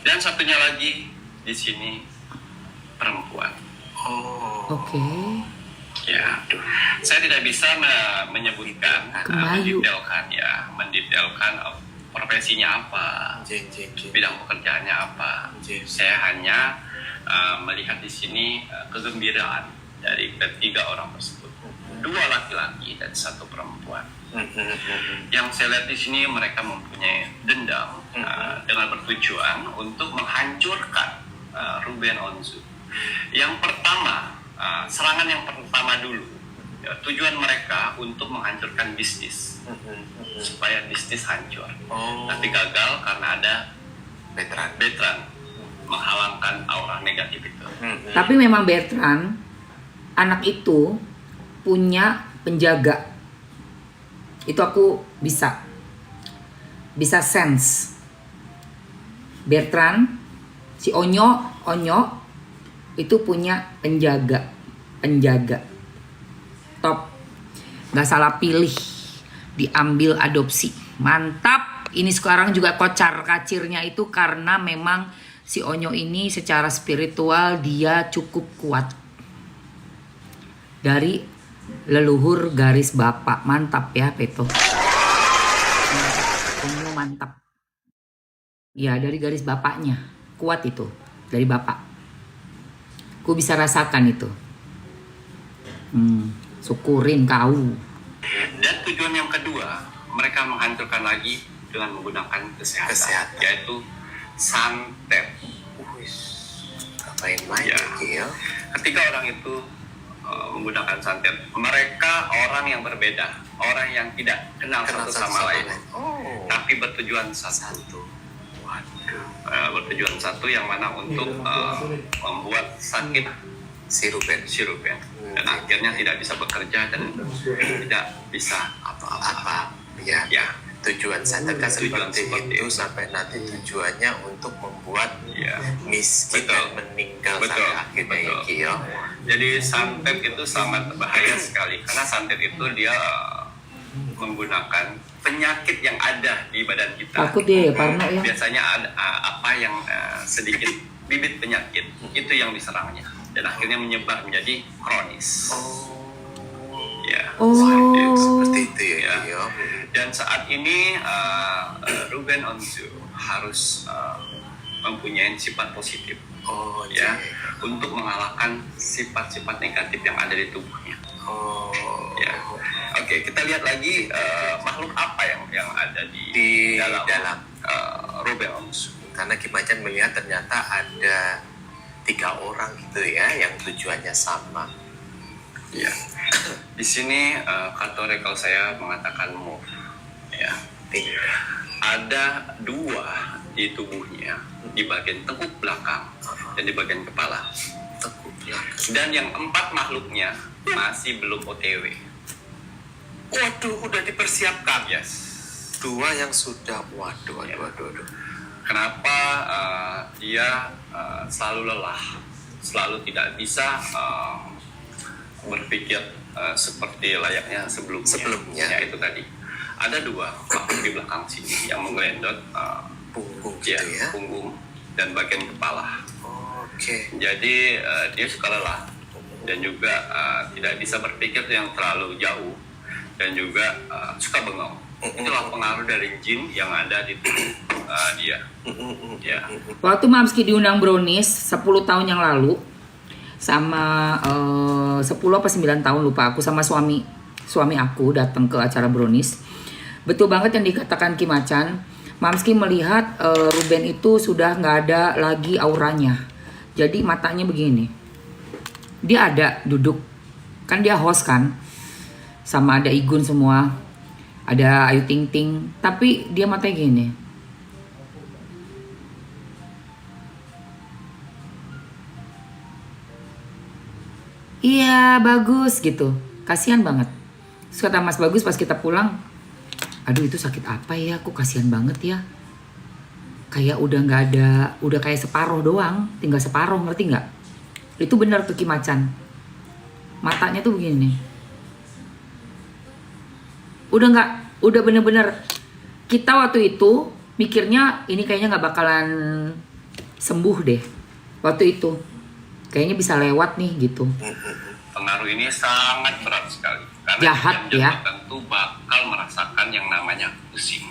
Dan satunya lagi di sini perempuan. Oke. Ya, saya tidak bisa menyebutkan, mendetailkan profesinya apa, bidang pekerjaannya apa. Saya hanya melihat di sini kegembiraan dari ketiga orang tersebut, 2 laki-laki dan 1 perempuan. Yang saya lihat di sini mereka mempunyai dendam dengan bertujuan untuk menghancurkan Ruben Onsu. Yang pertama, serangan yang pertama dulu, tujuan mereka untuk menghancurkan bisnis, supaya bisnis hancur. Tapi gagal karena ada Bertrand menghalangkan aura negatif itu. Tapi memang Bertrand, anak itu punya penjaga. Itu aku bisa sense. Bertrand, si Onyo itu punya penjaga. Top. Gak salah pilih. Diambil adopsi. Mantap. Ini sekarang juga kocar kacirnya itu karena memang si Onyo ini secara spiritual dia cukup kuat. Dari leluhur garis bapak. Mantap ya Peto. Onyo mantap. Ya dari garis bapaknya. Kuat itu. Dari bapak. Ku bisa rasakan itu. Syukurin kau. Dan tujuan yang kedua, mereka menghancurkan lagi dengan menggunakan kesehatan. Yaitu santet. Ngapain main ya? Ketika orang itu menggunakan santet, mereka orang yang berbeda, orang yang tidak kenal satu sama lain, tapi bertujuan satu. Bertujuan satu yang mana untuk membuat sakit si Ruben. Dan akhirnya tidak bisa bekerja dan tidak bisa apa-apa. Ya. Tujuan santet kan seperti itu sampai nanti tujuannya untuk membuat miskin dan meninggal sampai akhirnya ya. Jadi santet itu sangat berbahaya sekali karena santet itu dia menggunakan penyakit yang ada di badan kita. Takut dia ya, Parno ya. Biasanya ada apa yang sedikit bibit penyakit itu yang diserangnya dan akhirnya menyebar menjadi kronis. Seperti itu ya. Dan saat ini Ruben Onsu harus mempunyai sifat positif, untuk mengalahkan sifat-sifat negatif yang ada di tubuhnya. Oke, kita lihat lagi makhluk apa yang ada di dalam Ruben Onsu. Karena Kim Macan melihat ternyata ada 3 orang gitu ya yang tujuannya sama. Ya, di sini kartu rekal saya mengatakan move. Ya, ada 2 di tubuhnya, di bagian tengkuk belakang dan di bagian kepala. Dan yang 4 makhluknya masih belum OTW. Waduh, udah dipersiapkan. Yes. 2 yang sudah, waduh. Kenapa dia selalu lelah, selalu tidak bisa berpikir seperti layaknya sebelumnya. Ya, itu tadi. Ada 2 makhluk di belakang sini yang menggelendot punggung punggung dan bagian kepala. Jadi dia suka lelah dan juga tidak bisa berpikir yang terlalu jauh dan juga suka bengong. Itulah pengaruh dari jin yang ada di tubuh dia. Waktu Mamski diundang Brownies 10 tahun yang lalu sama 10 apa 9 tahun lupa aku, sama suami aku datang ke acara Brownies. Betul banget yang dikatakan Kim Macan. Mamski melihat Ruben itu sudah nggak ada lagi auranya. Jadi matanya begini. Dia ada duduk, kan dia host kan, sama ada Igun semua, ada Ayu Ting Ting, tapi dia matanya gini. Iya bagus gitu, kasihan banget. Terus kata Mas Bagus pas kita pulang, aduh itu sakit apa ya, aku kasihan banget ya. Kayak udah nggak ada, udah kayak separuh doang, tinggal separuh, ngerti nggak? Itu benar tuh Kim Macan. Matanya tuh begini. Udah bener-bener. Kita waktu itu mikirnya ini kayaknya nggak bakalan sembuh deh waktu itu. Kayaknya bisa lewat nih gitu. Pengaruh ini sangat berat sekali. Karena Jahat, jam-jam ya. tertentu bakal merasakan yang namanya pusing,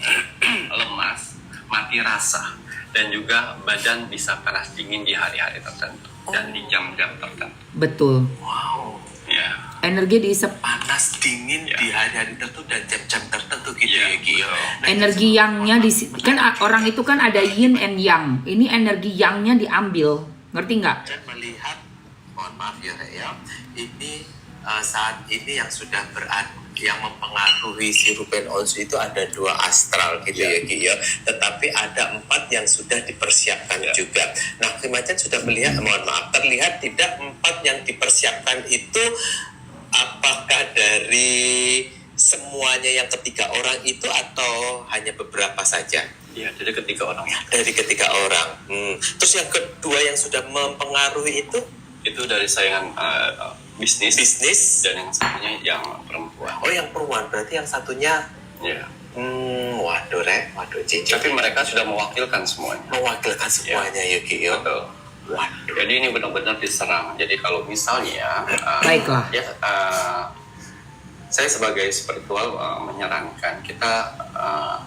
lemas, mati rasa, dan juga badan bisa panas dingin di hari-hari tertentu dan di jam-jam tertentu. Betul. Wow. Ya. Energi diisep. Panas dingin Ya. di hari-hari tertentu dan jam-jam tertentu gitu Ya, ya Ki ya. betul. Nah, Energi yangnya kan orang itu kan ada yin and yang. Ini energi yangnya diambil. Ngerti nggak? dan melihat, mohon maaf ya Rek ya, ini saat ini yang sudah yang mempengaruhi si Ruben Onsu itu ada 2 astral gitu ya Ki ya, tetapi ada 4 yang sudah dipersiapkan juga. Nah Kimacan sudah melihat, mohon maaf, terlihat tidak 4 yang dipersiapkan itu apakah dari semuanya yang ketiga orang itu atau hanya beberapa saja? Ya, jadi ketiga orang Dari ketiga orang. Terus yang kedua yang sudah mempengaruhi itu dari saingan bisnis bisnis. dan yang satunya yang perempuan. Oh yang perempuan, berarti yang satunya Ya. waduh Rek, waduh Cici. Tapi mereka sudah mewakilkan semuanya. Mewakilkan semuanya Yuki yo. Betul. Waduh. Jadi ini benar-benar diserang. Jadi kalau misalnya Baiklah. ya saya sebagai spiritual menyarankan kita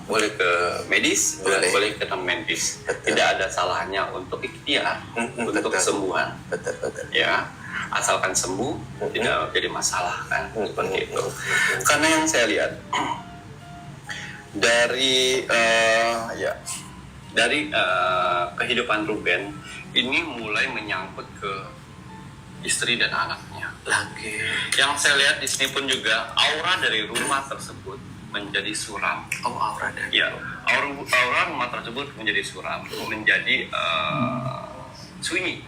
boleh ke medis, boleh ke non medis. Betul. Tidak ada salahnya untuk ikhtiar untuk betul. kesembuhan. Betul. Ya, asalkan sembuh tidak jadi masalah kan seperti itu. Betul. Karena yang saya lihat dari kehidupan Ruben ini mulai menyangkut ke istri dan anaknya. Lagi. Yang saya lihat di sini pun juga aura dari rumah tersebut menjadi suram. Oh aura dari. Ya, aura rumah tersebut menjadi suram, menjadi sunyi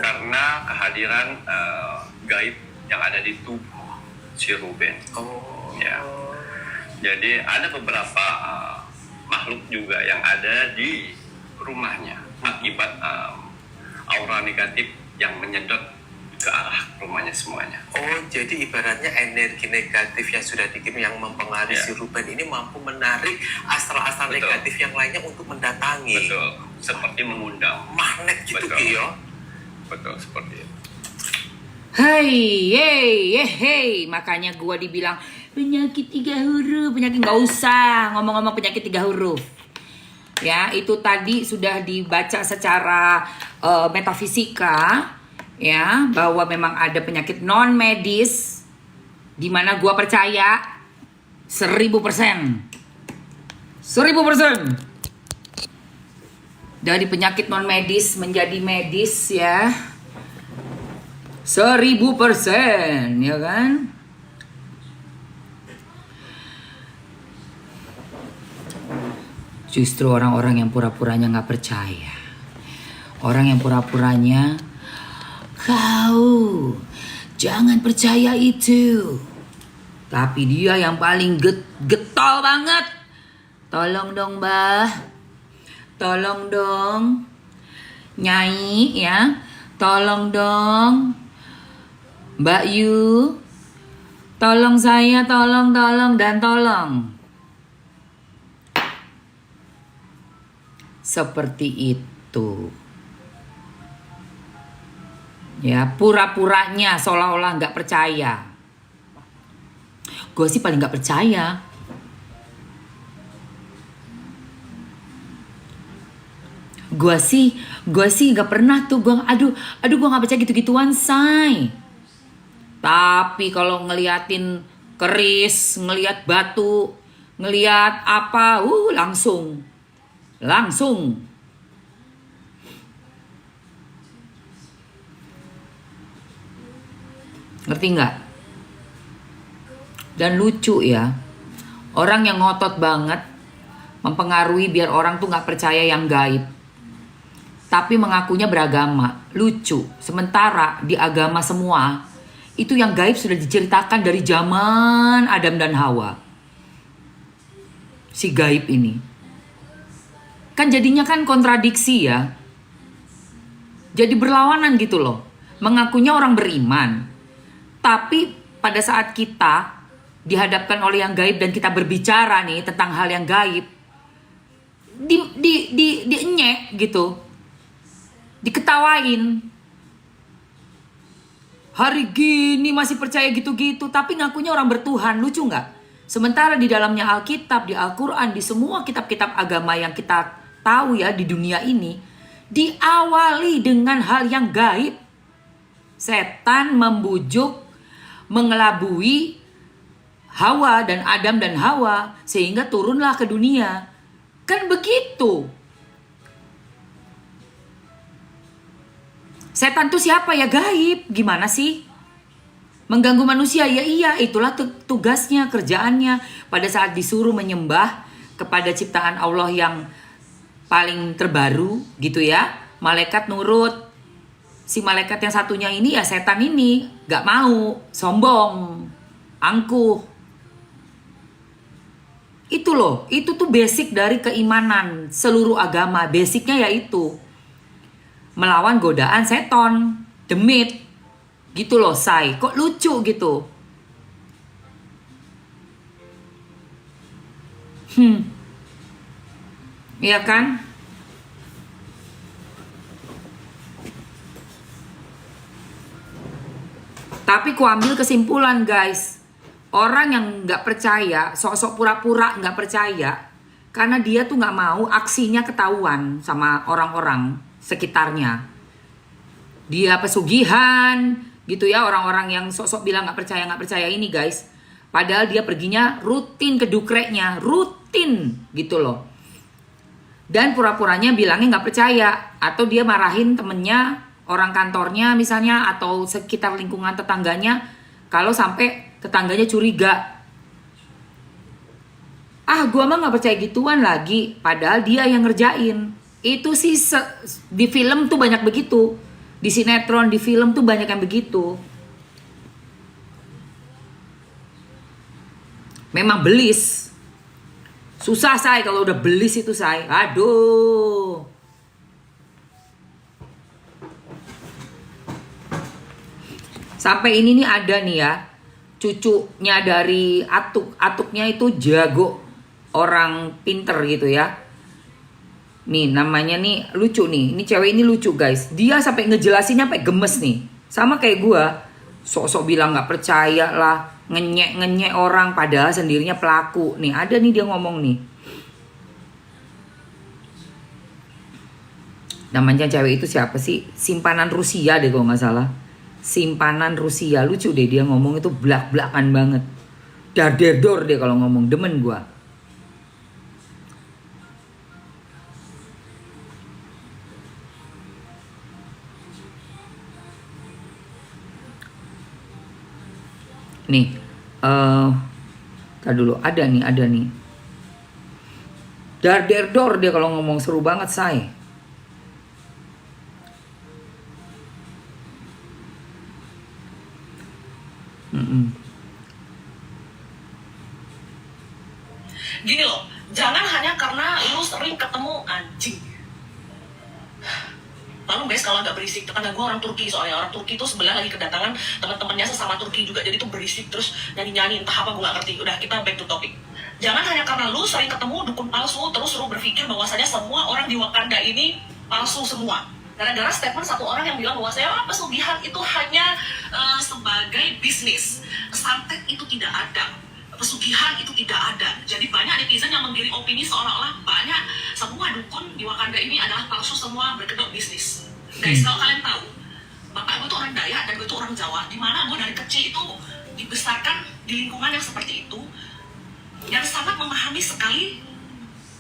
karena kehadiran gaib yang ada di tubuh si Ruben. Oh. Ya. Jadi ada beberapa makhluk juga yang ada di rumahnya akibat aura negatif yang menyedot ke arah rumahnya semuanya. Oh, jadi ibaratnya energi negatif yang sudah dikirim yang mempengaruhi si Ruben ini mampu menarik astral-astral Betul. negatif yang lainnya untuk mendatangi. Betul, seperti mengundang. Magnet gitu Betul. Ki yo. Betul, seperti itu. Hey, makanya gua dibilang penyakit 3 huruf, penyakit nggak usah ngomong-ngomong penyakit 3 huruf. Ya, itu tadi sudah dibaca secara metafisika, ya, bahwa memang ada penyakit non medis, di mana gua percaya 1000%. 1000%. Dari penyakit non medis menjadi medis ya. 1000%, ya kan? Justru orang-orang yang pura-puranya nggak percaya, orang yang pura-puranya kau jangan percaya itu, tapi dia yang paling getol banget. Tolong dong Mbah, tolong dong Nyai ya, tolong dong Mbak Yu, tolong saya, tolong dan tolong. Seperti itu. Ya, pura-puranya seolah-olah nggak percaya. Gue sih paling nggak percaya. Gue sih nggak pernah tuh. Gue nggak percaya gitu-gituan, say. Tapi kalau ngeliatin keris, ngeliat batu, ngeliat apa, langsung. Ngerti nggak? Dan lucu ya, orang yang ngotot banget mempengaruhi biar orang tuh nggak percaya yang gaib, tapi mengakunya beragama. Lucu. Sementara di agama semua itu yang gaib sudah diceritakan dari zaman Adam dan Hawa. Si gaib ini kan jadinya kan kontradiksi ya. Jadi berlawanan gitu loh. Mengakunya orang beriman, tapi pada saat kita dihadapkan oleh yang gaib dan kita berbicara nih tentang hal yang gaib, dienyek gitu, diketawain. Hari gini masih percaya gitu-gitu, tapi ngakunya orang bertuhan, lucu nggak? Sementara di dalamnya Alkitab, di Al-Quran, di semua kitab-kitab agama yang kita tahu ya di dunia ini, diawali dengan hal yang gaib. Setan membujuk, mengelabui Hawa dan Adam dan Hawa sehingga turunlah ke dunia. Kan begitu. Setan tuh siapa ya? Gaib. Gimana sih? Mengganggu manusia? Ya iya, itulah tugasnya, kerjaannya. Pada saat disuruh menyembah kepada ciptaan Allah yang paling terbaru gitu ya, malaikat nurut. Si malaikat yang satunya ini ya setan ini gak mau, sombong, angkuh. Itu loh, itu tuh basic dari keimanan seluruh agama. Basicnya yaitu melawan godaan seton, demit. Gitu loh, say. Kok lucu gitu? Iya kan? Tapi ku ambil kesimpulan, guys. Orang yang nggak percaya, sok-sok pura-pura nggak percaya, karena dia tuh nggak mau aksinya ketahuan sama orang-orang sekitarnya. Dia pesugihan, gitu ya, orang-orang yang sok-sok bilang nggak percaya ini, guys. Padahal dia perginya rutin ke dukreknya, rutin gitu loh. Dan pura-puranya bilangnya nggak percaya, atau dia marahin temennya, orang kantornya misalnya, atau sekitar lingkungan tetangganya, kalau sampai tetangganya curiga. Ah, gua mah nggak percaya gituan lagi, padahal dia yang ngerjain. Itu sih di film tuh banyak begitu, di sinetron, di film tuh banyak yang begitu. Memang belis. Susah, say, kalau udah belis itu, say. Aduh. Sampai ini nih ada nih ya, cucunya dari Atuknya itu jago, orang pinter gitu ya. Nih namanya nih lucu nih, ini cewek ini lucu, guys. Dia sampai ngejelasinnya sampai gemes nih. Sama kayak gua, sok-sok bilang nggak percaya lah, ngenyek orang, padahal sendirinya pelaku. Nih ada nih dia ngomong nih. Namanya cewek itu siapa sih? Simpanan Rusia deh kalau nggak salah. Simpanan Rusia, lucu deh dia ngomong itu, belak-belakan banget. Dadedor deh kalau ngomong, demen gua. Nih, tar dulu, ada nih. Dadedor dia kalau ngomong, seru banget, say. Gini loh, jangan hanya karena lu sering ketemu anjing. Lalu guys, kalau agak berisik, tetangga gue orang Turki, soalnya orang Turki tuh sebelah lagi kedatangan teman-temannya sesama Turki juga, jadi tuh berisik terus nyanyi-nyanyi entah apa, gue gak ngerti. Udah, kita back to topic. Jangan hanya karena lu sering ketemu dukun palsu terus lu berpikir bahwasanya semua orang di Wakanda ini palsu semua. Gara-gara statement satu orang yang bilang bahwasanya pesugihan itu hanya sebagai bisnis, santet itu tidak ada, pesugihan itu tidak ada. Jadi banyak netizen yang menggiring opini seolah-olah banyak semua dukun di Wakanda ini adalah palsu, semua berkedok bisnis. Guys, kalau kalian tahu, bapak gue tuh orang Dayak dan gue tuh orang Jawa, dimana gue dari kecil itu dibesarkan di lingkungan yang seperti itu, yang sangat memahami sekali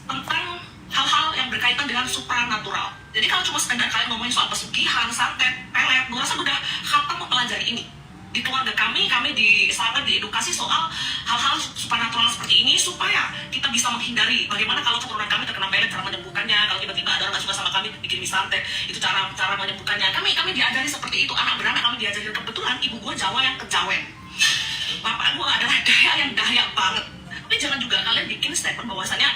tentang hal-hal yang berkaitan dengan supranatural. Jadi kalau cuma sekedar kalian ngomongin soal pesugihan, santet, pelet, gue rasa udah khatam mempelajari ini. Di keluarga kami sangat diedukasi soal hal-hal supernatural seperti ini supaya kita bisa menghindari bagaimana kalau keturunan kami terkena pelet, cara menyembuhkannya. Kalau tiba-tiba ada orang gak suka sama kami bikin santet, itu cara menyembuhkannya. Kami diajari seperti itu, anak beranak kami diajari. Kebetulan ibu gue Jawa yang kejawen, bapak gue adalah Dayak yang Dayak banget. Tapi jangan juga kalian bikin statement bahwasanya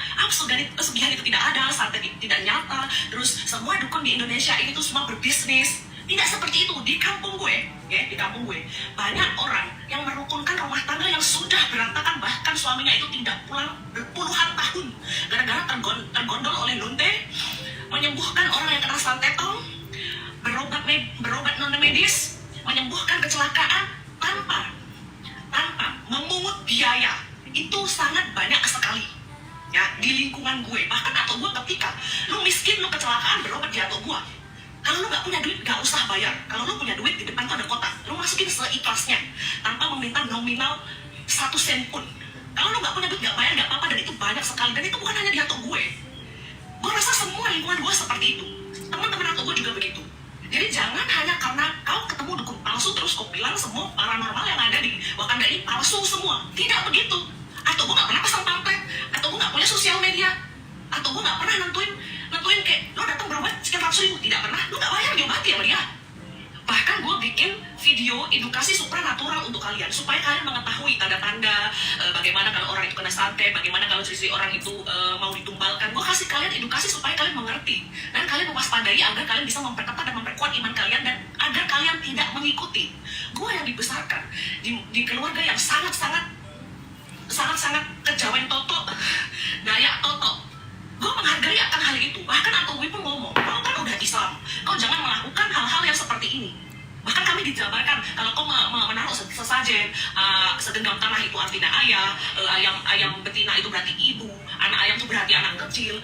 pesugihan itu tidak ada, santet itu tidak nyata, terus semua dukun di Indonesia ini tuh semua berbisnis. Tidak seperti itu. Di kampung gue, ya, di kampung gue banyak orang yang merukunkan rumah tangga yang sudah berantakan, bahkan suaminya itu tidak pulang berpuluhan tahun gara-gara tergondol oleh lonte, menyembuhkan orang yang kena santetong, berobat non medis, menyembuhkan kecelakaan tanpa memungut biaya. Itu sangat banyak sekali ya di lingkungan gue. Bahkan atau gue ketika lu miskin, lu kecelakaan, berobat di atau gue. Kalau lu gak punya duit, gak usah bayar. Kalau lu punya duit, di depan tuh ada kotak, lu masukin seikhlasnya tanpa meminta nominal 1 sen pun. Kalau lu gak punya duit, gak bayar, gak apa-apa. Dan itu banyak sekali. Dan itu bukan hanya di atau gue. Gue rasa semua lingkungan gue seperti itu. Teman-teman atau gue juga begitu. Jadi jangan hanya karena kau ketemu dukun palsu terus kau bilang semua paranormal yang ada di Wakanda ini palsu semua. Tidak begitu. Atau gue gak pernah pesan pamflet, atau gue gak punya sosial media, atau gue gak pernah nentuin kayak lo datang berobat sekian ratus ribu. Tidak pernah. Lo gak bayar diobati sama dia. Bahkan gue bikin video edukasi supranatural untuk kalian supaya kalian mengetahui tanda-tanda bagaimana kalau orang itu kena santet, bagaimana kalau istri orang itu mau ditumbalkan. Gue kasih kalian edukasi supaya kalian mengerti dan kalian mewaspadai agar kalian bisa memperketat dan memperkuat iman kalian dan agar kalian tidak mengikuti. Gue yang dibesarkan di keluarga yang sangat-sangat kejawen toto, Dayak toto. Gue menghargai akan hal itu. Bahkan atau gue pun ngomong, kau kan udah Islam, kau jangan melakukan hal-hal yang seperti ini. Bahkan kami dijabarkan kalau kau menaruh sesajen, segenggam tanah itu artinya ayah, ayam betina itu berarti ibu, anak ayam itu berarti anak kecil,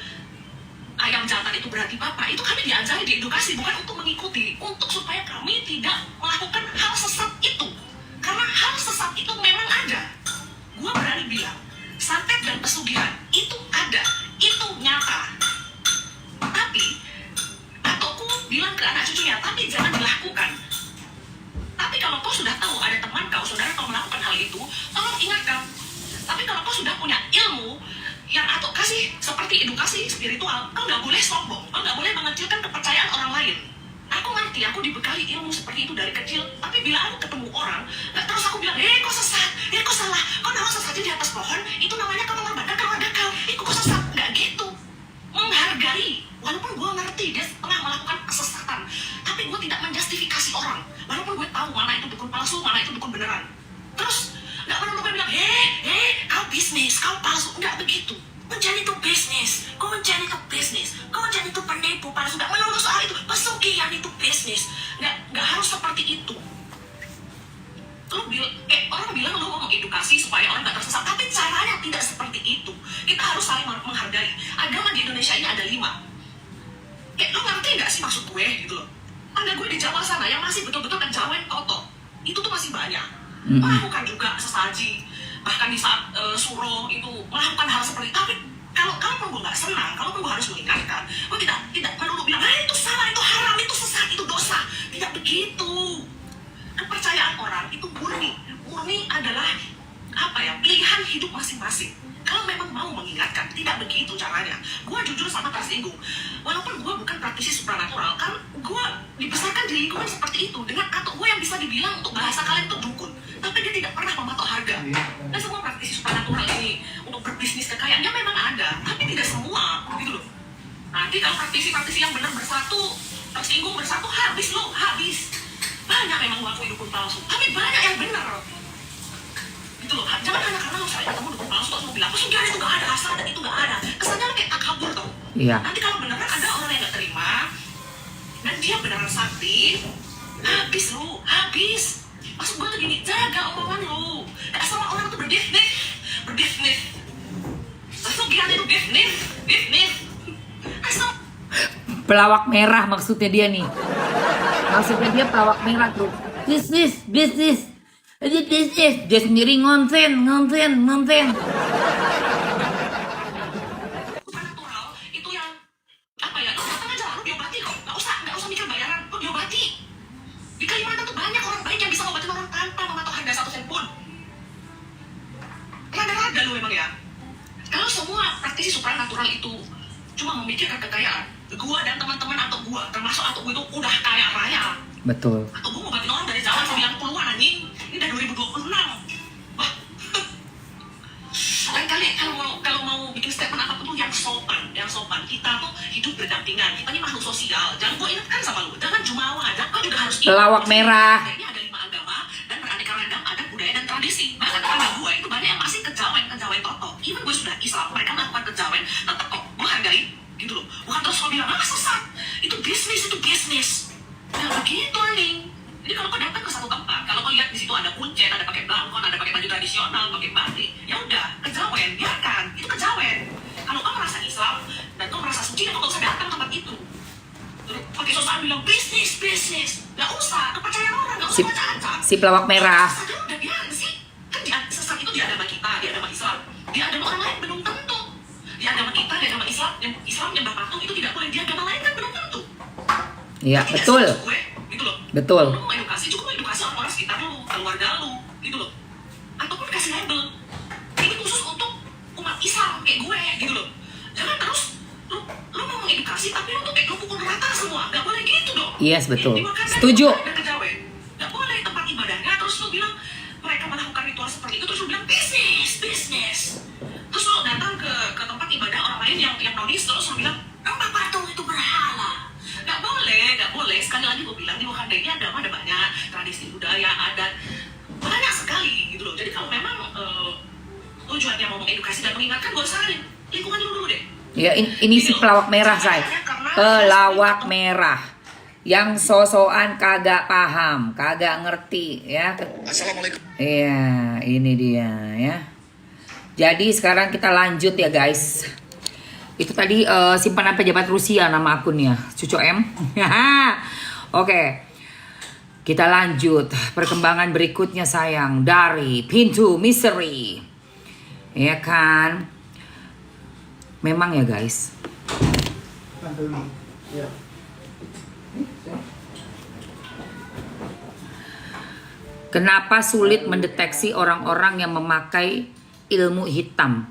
ayam jantan itu berarti bapak. Itu kami diajari, diedukasi, bukan untuk mengikuti, untuk supaya kami tidak melakukan hal sesat itu. Karena hal sesat itu memang ada. Gue berani bilang, santet dan pesugihan itu ada, itu nyata. Tapi atauku bilang ke anak cucunya, tapi jangan dilakukan. Tapi kalau kau sudah tahu ada teman kau, saudara kau melakukan hal itu, tolong ingatkan. Tapi kalau kau sudah punya ilmu yang atau kasih seperti edukasi spiritual, kau nggak boleh sombong, kau nggak boleh mengecilkan kepercayaan orang lain. Aku ngerti, aku dibekali ilmu seperti itu dari kecil. Tapi bila aku ketemu orang, terus aku bilang, kau sesat, kau salah, kau naruh sesajen di atas pohon, itu namanya kau mengorbankan keluarga kau, kau sesat. Nggak gitu. Menghargai, walaupun gue ngerti dia tengah melakukan kesesatan, tapi gue tidak menjustifikasi orang. Walaupun gue tahu mana itu dukun palsu, mana itu dukun beneran. Terus nggak pernah gue bilang, kau bisnis, kau palsu. Nggak begitu. Menjadi itu bisnis, kau menjadi itu bisnis, kau menjadi itu penipu palsu. Nggak melulu soal itu, pesugihan itu bisnis. Nggak harus seperti itu. Orang bilang lu mau mengedukasi supaya orang nggak tersesat, tapi caranya tidak seperti itu. Kita harus saling menghargai. Agama di Indonesia ini ada 5. Lu ngerti nggak sih maksud gue gitu loh? Tangga gue di Jawa sana yang masih betul-betul kejawen toto, itu tuh masih banyak. Melakukan juga sesaji, bahkan di saat suro itu melakukan hal seperti itu. Tapi kalau gue nggak senang, kalau gue harus mengingatkan, gue tidak melulu bilang, itu salah, itu haram, itu sesat, itu dosa. Tidak begitu. Kepercayaan orang itu murni adalah pilihan hidup masing-masing. Kalau memang mau mengingatkan, tidak begitu caranya. Gue jujur sama tersinggung. Walaupun gue bukan praktisi supranatural, kan gue dibesarkan di lingkungan seperti itu dengan atau gue yang bisa dibilang untuk bahasa kalian itu dukun, tapi dia tidak pernah mematok harga. Dan semua praktisi supranatural ini untuk berbisnis kekayaan, ya memang ada, tapi tidak semua, gitu loh. Nanti kalau praktisi yang benar bersatu, tersinggung bersatu, habis. Banyak memang mengakui dukun palsu, tapi banyak yang benar. Gitu loh, jangan hanya karena lo sering ketemu dukun palsu terus lo bilang pesugihan itu gak ada, asal dan itu gak ada. Kesannya kayak takabur tau. Iya. Nanti kalau beneran ada orang yang gak terima dan dia beneran sakti, habis. Maksud gue tuh gini, jaga omongan lo. Gak semua orang tuh berbisnis. Pesugihan itu bisnis. Asal Pelawak merah maksudnya dia nih. Maksudnya dia pelawak merah tuh. Bisnis. Dia sendiri ngonten. supernatural itu yang lo datang aja, lo diobati kok. Gak usah mikir bayaran, lo diobati. Di Kalimantan tuh banyak orang baik yang bisa ngobatin orang tanpa mematok harga 1 sen pun. Rada-rada lo memang ya. Kalau semua praktisi supranatural itu cuma memikirkan kekayaan, gua dan teman-teman atau gua, termasuk atau gua itu udah kaya raya. Betul. Atau gua ngobatin orang dari zaman 90-an anjing. Ini udah 2026. Wah. Lain kali kalau mau bikin statement apapun tuh yang sopan. Kita tuh hidup berdampingan. Kita ini makhluk sosial. Jangan gua ingatkan sama lu, jangan jumawa, dan kau juga harus Pelawak merah. Ini ada 5 agama dan beraneka ragam adat budaya dan tradisi. Bahkan even gue sudah Islam, mereka melakukan kejawen, tetap kok gue hargai gitu loh. Bukan terus lo bilang ah sesat, itu bisnis. Ya begitu nih. Jadi kalau kau datang ke satu tempat, kalau kau lihat di situ ada kuncen, ada pakai belangkon, ada pakai baju tradisional, pakai batik, ya udah kejawen, biarkan itu kejawen. Kalau kau merasa Islam dan kau merasa suci, kau nggak usah datang ke tempat itu. Pakai sosok bilang bisnis, nggak usah kepercayaan orang, nggak usah baca-baca. Si pelawak merah. Udah biar sih, kan sesat itu di agama kita, di agama Islam, di agama orang lain belum tentu. Di agama kita, di agama Islam, yang Islam nyembah patung itu tidak boleh, di agama lain kan belum tentu. Iya, betul. Gue, gitu loh. Betul. Lu mau edukasi, cukup edukasi orang-orang sekitar lu, keluarga lu, gitu loh. Ataupun kasih label. Ini khusus untuk umat Islam kayak gue, gitu loh. Jangan terus lu mau edukasi tapi lu tuh kayak lu pukul rata semua. Gak boleh gitu dong. Yes, betul. Dimakan dari Setuju. dan kejawen. Gak boleh tempat ibadahnya terus lu bilang mereka melakukan ritual seperti itu terus lu bilang bisnis. Terus lu datang ke tempat ibadah orang lain yang nonis terus lu bilang empat patung itu berhala. Gak boleh. Sekali lagi gue bilang di Wakanda ini agama ada banyak, tradisi budaya, adat, banyak sekali gitu loh. Jadi kalau memang tujuannya mau mengedukasi dan mengingatkan, gue saranin lingkungan dulu deh. Ya ini si pelawak merah saya. Pelawak merah. Yang sosokan kagak paham, kagak ngerti ya. Assalamualaikum. Iya, ini dia ya. Jadi sekarang kita lanjut ya guys. Itu tadi simpanan pejabat Rusia nama akunnya, Cucu M. Oke. Kita lanjut perkembangan berikutnya sayang dari pintu misteri. Ya kan? Memang ya guys. Kenapa sulit mendeteksi orang-orang yang memakai ilmu hitam?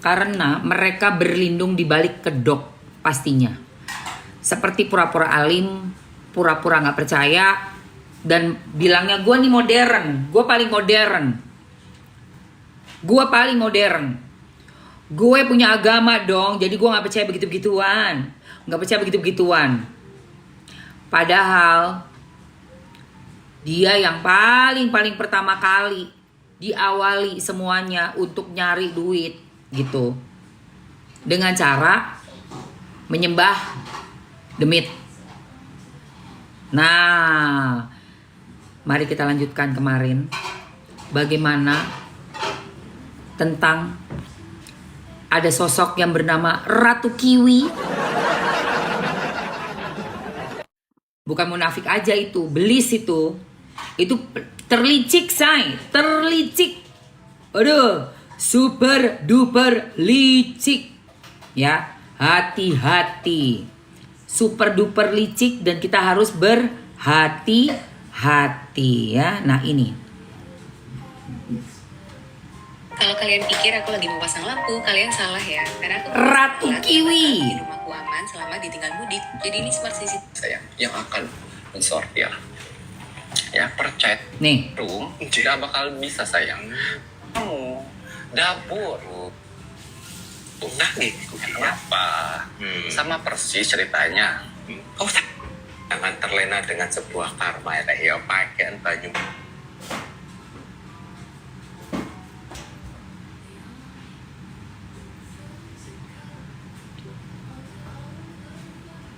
Karena mereka berlindung di balik kedok pastinya. Seperti pura-pura alim, pura-pura gak percaya, dan bilangnya gue nih modern, gue paling modern. Gue punya agama dong, jadi gue gak percaya begitu-begituan. Padahal dia yang paling pertama kali diawali semuanya untuk nyari duit gitu. Dengan cara menyembah demit. Nah, mari kita lanjutkan kemarin. Bagaimana tentang ada sosok yang bernama Ratu Kiwi. Bukan munafik aja itu, belis itu. Itu terlicik, say. Terlicik. Aduh, super duper licik. Ya, hati-hati. Super duper licik dan kita harus berhati-hati ya. Nah, ini. Kalau kalian pikir aku lagi mau pasang lampu, kalian salah ya. Karena aku Ratu Kiwi. di rumahku aman selama ditinggal mudik. Jadi ini smart CCTV. Saya yang akan mensortir. Ya, percaya. Nih. Room tidak bakal bisa sayang. Kamu dapur. Nah nih, kenapa? Sama persis ceritanya. Oh, jangan terlena dengan sebuah karma ya, pakaian baju.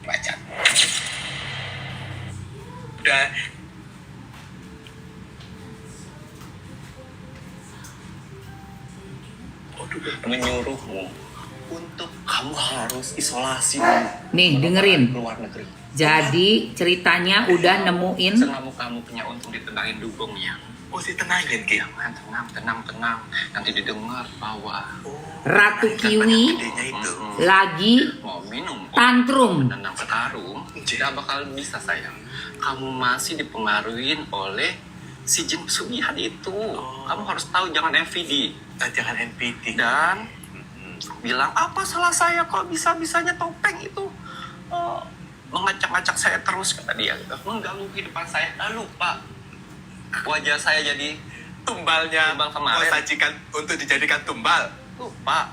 Baca. Udah. Menyuruhmu untuk kamu harus isolasi dulu. Nih, dengerin. Keluar negeri. Jadi ceritanya udah nemuin Selama kamu punya untung ditendangin dugongnya. Oh, ditenangin Ki. Tenang. Nanti didengar bahwa Ratu Kiwi Gedenya itu. lagi mau minum tantrum. menendang petarung tidak bakal bisa sayang. Kamu masih dipengaruhi oleh si jin pesugihan itu. Kamu harus tahu jangan NVD Jangan NPD. dan bilang apa salah saya kok bisa-bisanya topeng itu mengacak-acak saya terus kata dia gitu. Mengganggu kehidupan saya. Lupa wajah saya jadi Tumbalnya tumbal kemarin. sajikan untuk dijadikan tumbal. Lupa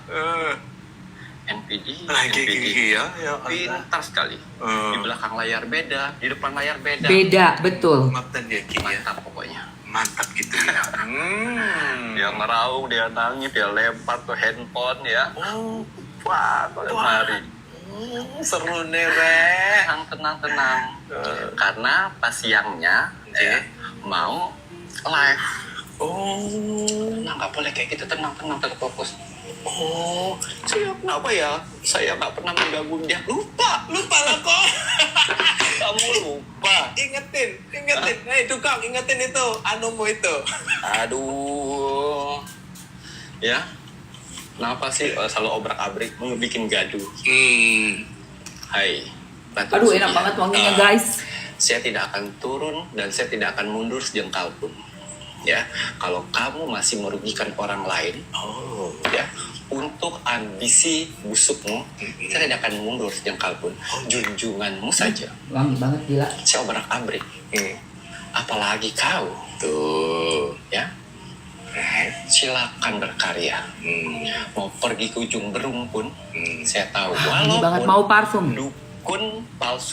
NPD Lagi gigi ya. pintar sekali. Di belakang layar beda, di depan layar beda. Beda, betul. Maafkan dia Ki ya. Mantap pokoknya. mantap gitu ya. Dia ngeraung, dia nangis, dia lempar tuh handphone ya. Wah, lemari. Seru nih, Re. Tenang. Karena pas siangnya ya, mau live. Tenang, nggak boleh kayak gitu. Tenang, tetap fokus. Saya kenapa ya? Saya nggak pernah mengganggu dia. Lupa lah kok. Kamu lupa. Ingetin. Nah itu Kang, ingetin itu, anumu itu. Aduh. Ya. Kenapa sih selalu obrak-abrik mau bikin gaduh? Hai. Batu Aduh, Sofia. enak banget wanginya, guys. Saya tidak akan turun dan saya tidak akan mundur sejengkal pun. Ya, kalau kamu masih merugikan orang lain, ya, untuk ambisi busukmu, saya tidak akan mundur sejengkal pun. Junjunganmu saja. Wangi banget, gila. Saya obrak-abrik. Apalagi kau. Tuh, ya. Silakan berkarya. Mau pergi ke ujung berung pun, saya tahu. Wangi banget, mau parfum. Dukun palsu.